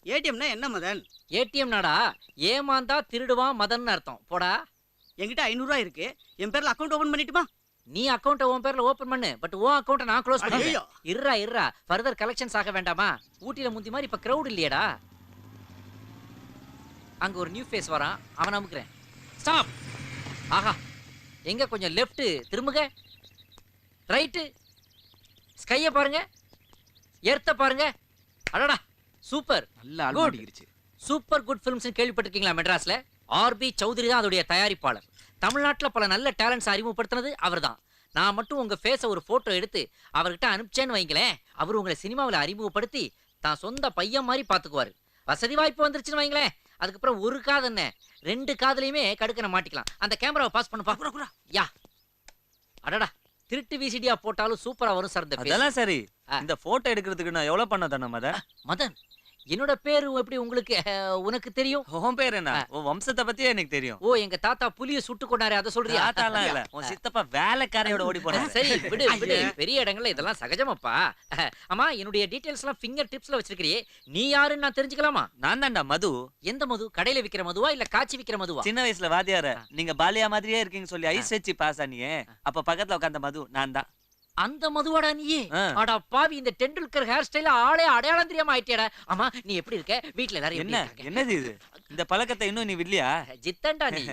ஏடிஎம்னா என்ன மதன்? ஏடிஎம் நாடா ஏமாந்தா திருடுவான் மதன் அர்த்தம். போடா. என்கிட்ட 500 ரூபாய் இருக்கு. என் பேர்ல அக்கவுண்ட் ஓபன் பண்ணிட்டுமா? நீ அக்கவுண்ட உன் பேர்ல ஓபன் பண்ணு. பட் உன் அக்கவுண்ட நான் க்ளோஸ் ஐயோ. பண்ணிடுறேன். இருடா ஃபர்தர் கலெக்ஷன்ஸ் ஆக வேண்டாமா? ஊட்டில முந்தி மாதிரி இப்ப கிரவுட் இல்லையடா. அங்க ஒரு நியூ ஃபேஸ் வரான், அவன் அமுக்குறேன். ஸ்டாப். ஆஹா, எங்க கொஞ்சம் லெஃப்ட் திரும்புங்க, ரைட்டு, ஸ்கைய பாருங்க, எர்த்த பாருங்க. அடடா சூப்பர், நல்ல ஆல்மாடிக்கிருச்சு. சூப்பர் குட் ஃபிலிம்ஸ் கேள்விப்பட்டிருக்கீங்களா? மெட்ராஸ்ல ஆர்பி சௌத்ரி தான் அதோடைய தயாரிப்பாளர். தமிழ்நாட்டில் பல நல்ல டேலண்ட்ஸ் அறிமுகப்படுத்தினது அவர் தான். நான் மட்டும் உங்க ஃபேஸை ஒரு போட்டோ எடுத்து அவர்கிட்ட அனுப்பிச்சேன்னு வைங்களேன், அவர் உங்களை சினிமாவில் அறிமுகப்படுத்தி தான் சொந்த பையன் மாதிரி பார்த்துக்குவாரு. வசதி வாய்ப்பு வந்துருச்சுன்னு வைங்களேன், அதுக்கப்புறம் ஒரு காது என்ன 2 காதுலையுமே கடுக்கனை மாட்டிக்கலாம். அந்த கேமராவை பாஸ் பண்ண பாக்குறா. யா அடடா, திருட்டு விசிடியா போட்டாலும் சூப்பரா வரும் சார். அதெல்லாம் சரி, இந்த போட்டோ எடுக்கிறதுக்கு நான் எவ்வளவு பண்ண தானே மதன்? என்னோட பேரு எப்படி உங்களுக்கு உனக்கு தெரியும்? உன் பேர் என்ன? உன் வம்சத்தை பத்தியே எனக்கு தெரியும். ஓ, எங்க தாத்தா புலிய சுட்டு கொண்டாரு, அத சொல்றியா? தாத்தாலாம் இல்ல, உன் சித்தப்பா வேலைக்காரையோட ஓடி போனாரு. சரி விடு விடு, பெரிய இடங்கள்ல இதெல்லாம் சகஜமாப்பா. அம்மா, என்னுடைய டீடைல்ஸ் எல்லாம் ஃபிங்கர் டிப்ஸ்ல வச்சிருக்கிறியே, நீ யாருன்னு நான் தெரிஞ்சுக்கலாமா? நான் தான்டா மது. எந்த மது? கடையில விக்கிற மதுவா இல்ல காய்ச்சி விக்கிற மதுவா? சின்ன வயசுல வாத்தியார நீங்க பாலியா மாதிரியே இருக்கீங்க சொல்லி ஐஸ் வச்சு பாஸ் ஆனியே, அப்ப பக்கத்துல உட்கார்ந்த மது நான் தான். அந்த மதுவாடா நீயே? அடா பாவி, இந்த டெண்டுல்கர் ஹேர் ஸ்டைல ஆளே அடையாளம் தெரியாம ஆயிட்டியடா. அம்மா, நீ எப்படி இருக்க? வீட்ல எல்லாரும் என்ன என்னது இது? இந்த பழக்கத்தை இன்னும் நீ விடலையா? ஜித்தண்டா நீ.